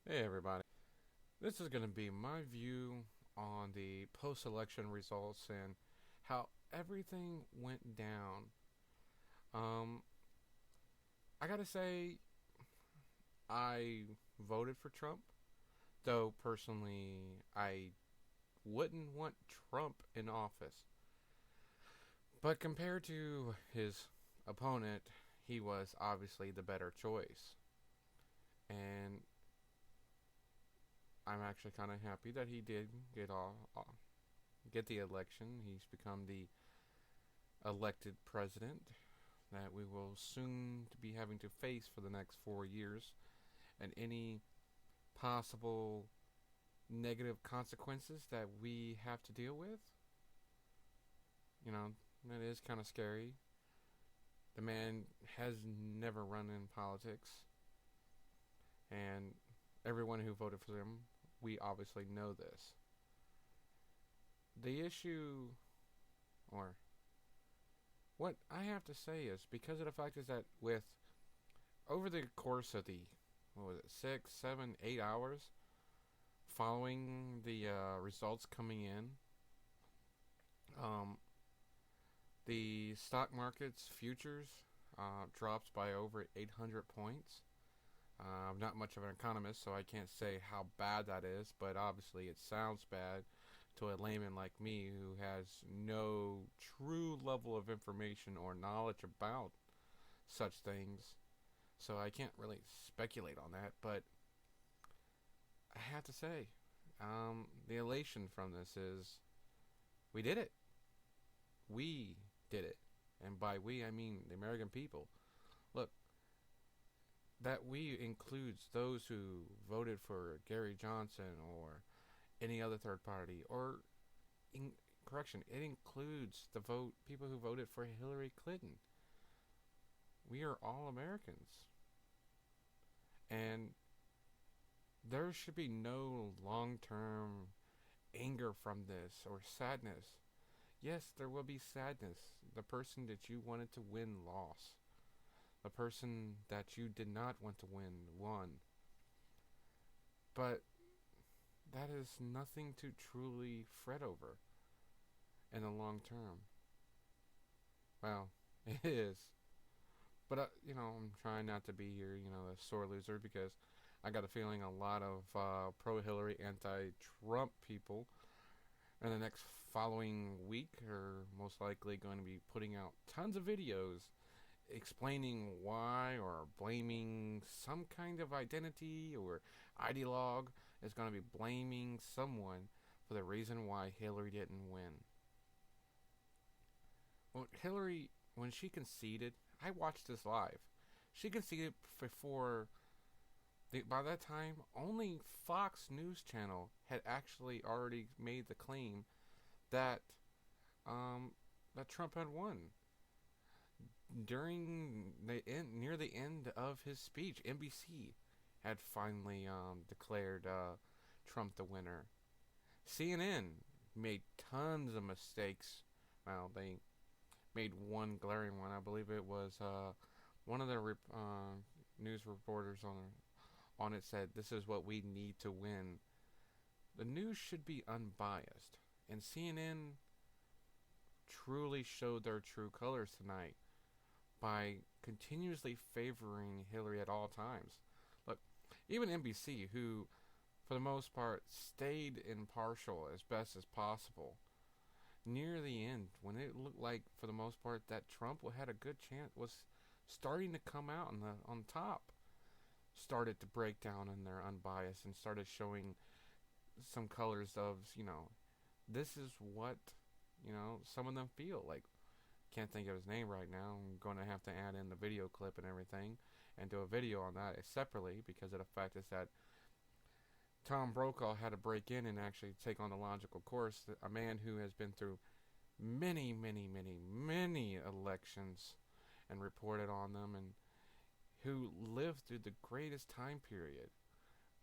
Hey everybody. This is going to be my view on the post-election results and how everything went down. Um, I gotta say, I voted for Trump, though personally I wouldn't want Trump in office. But compared to his opponent, he was obviously the better choice. And I'm actually kind of happy that he did get the election. He's become the elected president that we will soon to be having to face for the next 4 years, and any possible negative consequences that we have to deal with. You know, that is kind of scary. The man has never run in politics, and everyone who voted for him, we obviously know this. The issue, or what I have to say is, because of the fact is that with over the course of the, what was it, 6, 7, 8 hours following the results coming in, um, the stock market's futures dropped by over 800 points. I'm not much of an economist, so I can't say how bad that is, but obviously it sounds bad to a layman like me who has no true level of information or knowledge about such things. So I can't really speculate on that, but I have to say, the elation from this is we did it. We did it. And by we, I mean the American people. Look, that we includes those who voted for Gary Johnson or any other third party, or in correction, it includes the vote people who voted for Hillary Clinton. We are all Americans, and there should be no long-term anger from this or sadness. Yes, there will be sadness. The person that you wanted to win lost. The person that you did not want to win won. But that is nothing to truly fret over in the long term. Well, it is. But, I'm trying not to be here, a sore loser, because I got a feeling a lot of pro Hillary, anti Trump people in the next following week are most likely going to be putting out tons of videos explaining why or blaming some kind of identity or ideologue is going to be blaming someone for the reason why Hillary didn't win. Well, Hillary, when she conceded, I watched this live. She conceded before. By that time, only Fox News Channel had actually already made the claim that um, that Trump had won. During near the end of his speech, NBC had finally declared Trump the winner. CNN made tons of mistakes. Well, they made one glaring one. I believe it was one of the news reporters on it said, "This is what we need to win." The news should be unbiased, and CNN truly showed their true colors tonight by continuously favoring Hillary at all times. Look, even NBC, who for the most part stayed impartial as best as possible, near the end, when it looked like for the most part that Trump had a good chance, was starting to come out on top, started to break down in their unbiased and started showing some colors of, this is what, some of them feel like. Can't think of his name right now. I'm going to have to add in the video clip and everything and do a video on that separately, because of the fact is that Tom Brokaw had to break in and actually take on the logical course. A man who has been through many, many, many, many elections and reported on them, and who lived through the greatest time period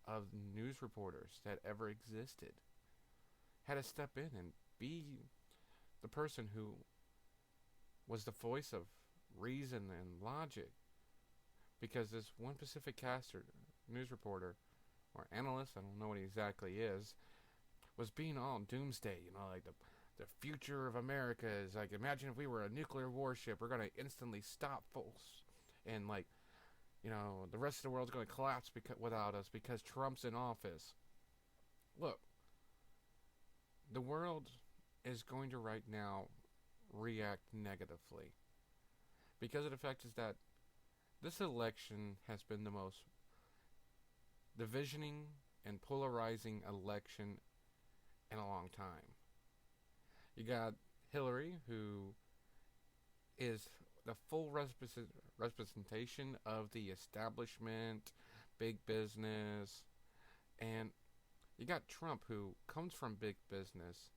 of news reporters that ever existed, had to step in and be the person who was the voice of reason and logic, because this one Pacific caster news reporter or analyst, I don't know what he exactly is, was being all doomsday. Like the future of America is like, imagine if we were a nuclear warship, we're gonna instantly stop folks, and like, the rest of the world's gonna collapse without us because Trump's in office. Look, the world is going to right now react negatively because of the fact is that this election has been the most divisioning and polarizing election in a long time. You got Hillary, who is the full representation of the establishment, big business, and you got Trump, who comes from big business,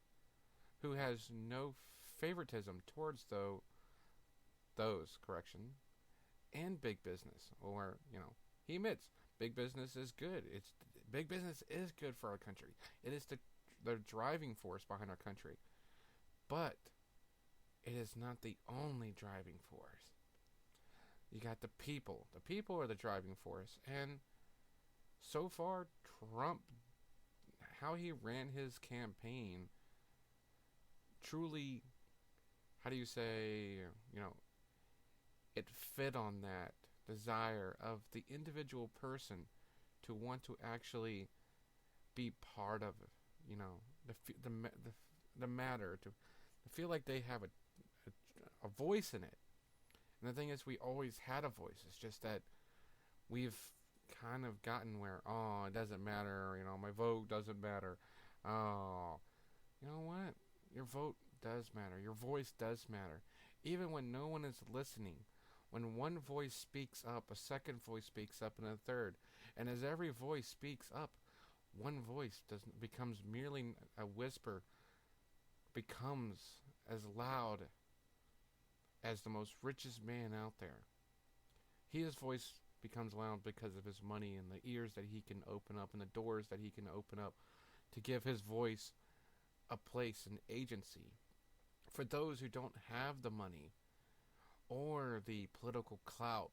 who has no favoritism towards those and big business, or he admits big business is good. Big business is good for our country. It is the driving force behind our country, but it is not the only driving force. You got the people. The people are the driving force, and so far, Trump, how he ran his campaign, truly, how do you say, it fit on that desire of the individual person to want to actually be part of, the matter, to feel like they have a voice in it. And the thing is, we always had a voice. It's just that we've kind of gotten where, oh, it doesn't matter, my vote doesn't matter. Oh, you know what? Your vote does matter. Your voice does matter. Even when no one is listening, when one voice speaks up, a second voice speaks up, and a third. And as every voice speaks up, one voice becomes merely a whisper, becomes as loud as the most richest man out there. His voice becomes loud because of his money and the ears that he can open up and the doors that he can open up to give his voice a place, an agency. For those who don't have the money or the political clout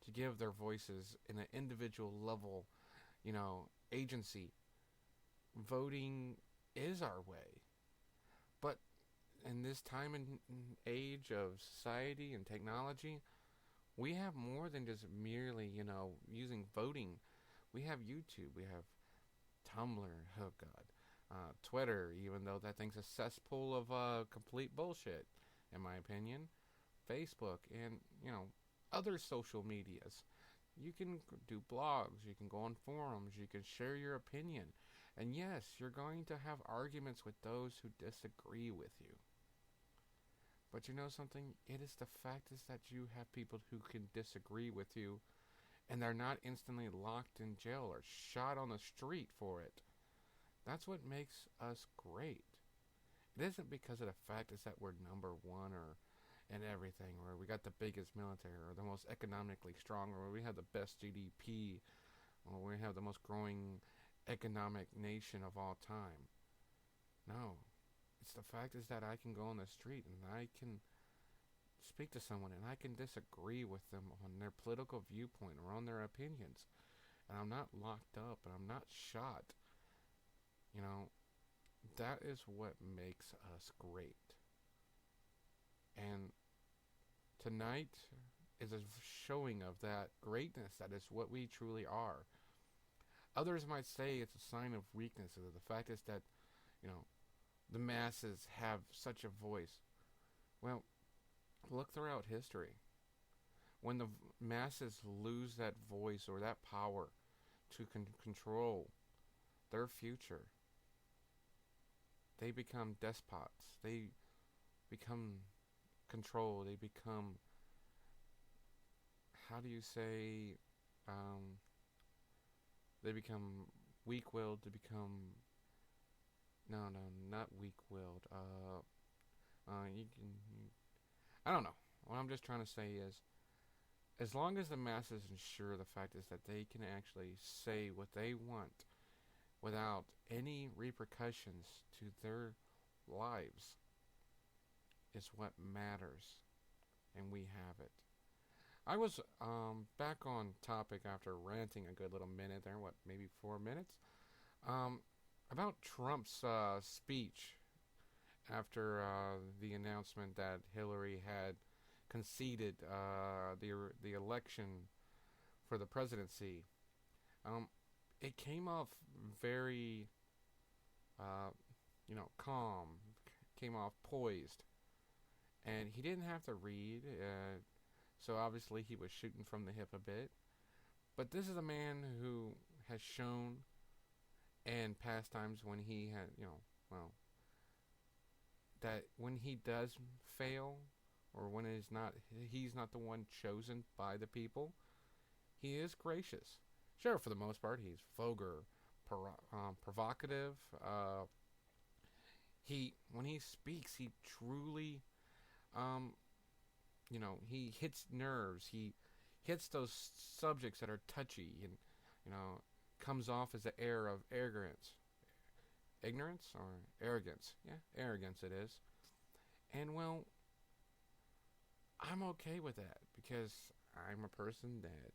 to give their voices in an individual level, agency, voting is our way. But in this time and age of society and technology, we have more than just merely, using voting. We have YouTube, we have Tumblr, oh God, Twitter, even though that thing's a cesspool of complete bullshit, in my opinion. Facebook, and, other social medias. You can do blogs, you can go on forums, you can share your opinion. And yes, you're going to have arguments with those who disagree with you. But you know something? It is the fact is that you have people who can disagree with you, and they're not instantly locked in jail or shot on the street for it. That's what makes us great. It isn't because of the fact is that we're number one or in everything, or we got the biggest military, or the most economically strong, or we have the best GDP, or we have the most growing economic nation of all time. No. It's the fact is that I can go on the street and I can speak to someone and I can disagree with them on their political viewpoint or on their opinions. And I'm not locked up and I'm not shot. That is what makes us great. And tonight is a showing of that greatness. That is what we truly are. Others might say it's a sign of weakness. Or the fact is that, the masses have such a voice. Well, look throughout history. When the masses lose that voice or that power to control their future, they become despots. They become control. They become, how do you say, they become weak-willed. They become, no, not weak-willed. I don't know. What I'm just trying to say is, as long as the masses ensure the fact is that they can actually say what they want without any repercussions to their lives, is what matters, and we have it. I was back on topic after ranting a good little minute there, what, maybe 4 minutes? Um, about Trump's speech after the announcement that Hillary had conceded the election for the presidency. Um, it came off very, uh, calm, came off poised, and he didn't have to read. So obviously he was shooting from the hip a bit. But this is a man who has shown in past times when he had, well, that when he does fail, or when he's not the one chosen by the people, he is gracious. Sure, for the most part, he's vulgar, provocative. When he speaks, he truly, um, he hits nerves. He hits those subjects that are touchy, and you know, comes off as an air of ignorance or arrogance. Yeah, arrogance it is. And well, I'm okay with that because I'm a person that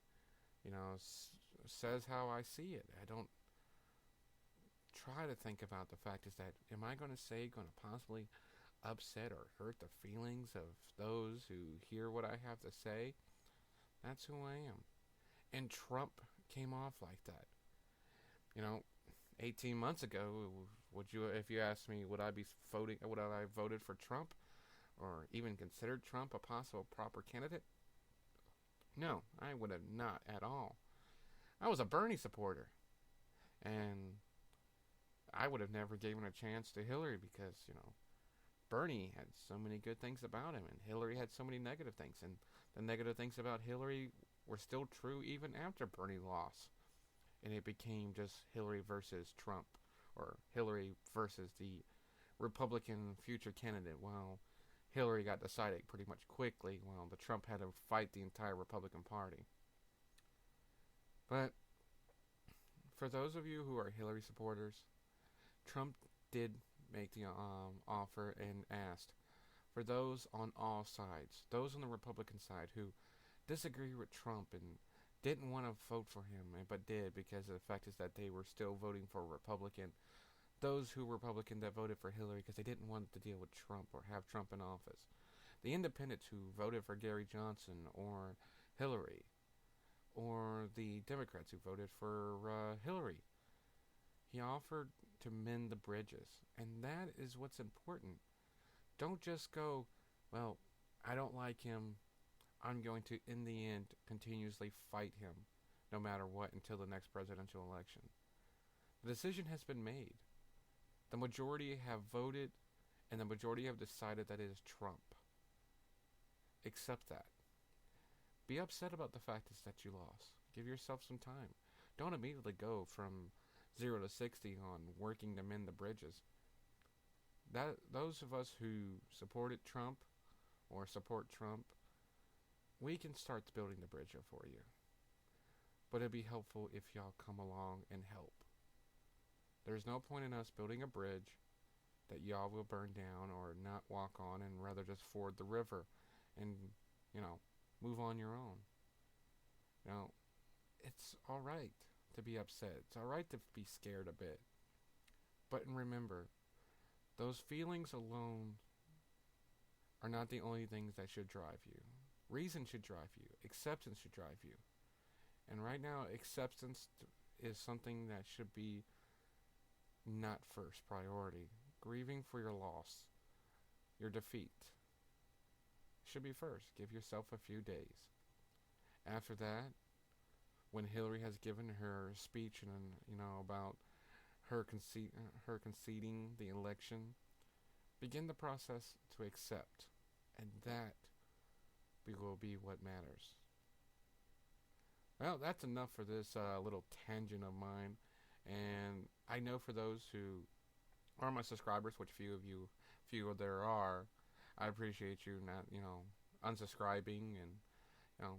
says how I see it. I don't try to think about the fact is that am I going to say going to possibly upset or hurt the feelings of those who hear what I have to say. That's who I am. And Trump came off like that. You know, 18 months ago, if you asked me, would I voted for Trump or even considered Trump a possible proper candidate? No, I would have not at all. I was a Bernie supporter, and I would have never given a chance to Hillary because, Bernie had so many good things about him, and Hillary had so many negative things, and the negative things about Hillary were still true even after Bernie lost, and it became just Hillary versus Trump, or Hillary versus the Republican future candidate. While Hillary got decided pretty much quickly, while the Trump had to fight the entire Republican Party. But for those of you who are Hillary supporters, Trump did make the offer and asked for those on all sides, those on the Republican side who disagree with Trump and didn't want to vote for him, but did because of the fact is that they were still voting for a Republican. Those who were Republican that voted for Hillary because they didn't want to deal with Trump or have Trump in office. The independents who voted for Gary Johnson or Hillary, or the Democrats who voted for Hillary. He offered to mend the bridges, and that is what's important. Don't just go, well, I don't like him. I'm going to, in the end, continuously fight him, no matter what, until the next presidential election. The decision has been made. The majority have voted, and the majority have decided that it is Trump. Accept that. Be upset about the fact is that you lost. Give yourself some time. Don't immediately go from 0 to 60 on working to mend the bridges. Those of us who supported Trump or support Trump, we can start building the bridge for you. But it'd be helpful if y'all come along and help. There's no point in us building a bridge that y'all will burn down or not walk on and rather just ford the river and, move on your own. It's alright to be upset. It's alright to be scared a bit. But remember, those feelings alone are not the only things that should drive you. Reason should drive you. Acceptance should drive you. And right now, acceptance is something that should be not first priority. Grieving for your loss, your defeat, should be first. Give yourself a few days. After that, when Hillary has given her speech and about her conceding the election, begin the process to accept, and that will be what matters. Well, that's enough for this little tangent of mine, and I know for those who are my subscribers, which few there are, I appreciate you not unsubscribing, and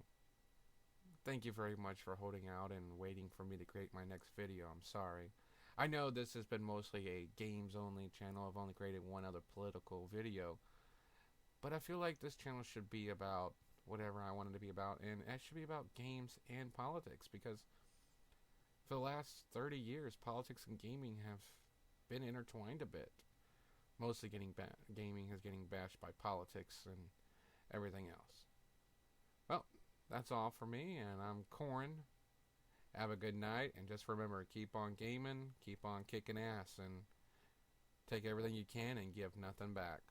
thank you very much for holding out and waiting for me to create my next video. I'm sorry. I know this has been mostly a games only channel. I've only created one other political video. But I feel like this channel should be about whatever I want it to be about, and it should be about games and politics, because for the last 30 years, politics and gaming have been intertwined a bit. Mostly gaming is getting bashed by politics and everything else. Well, that's all for me, and I'm Corin. Have a good night, and just remember, keep on gaming, keep on kicking ass, and take everything you can and give nothing back.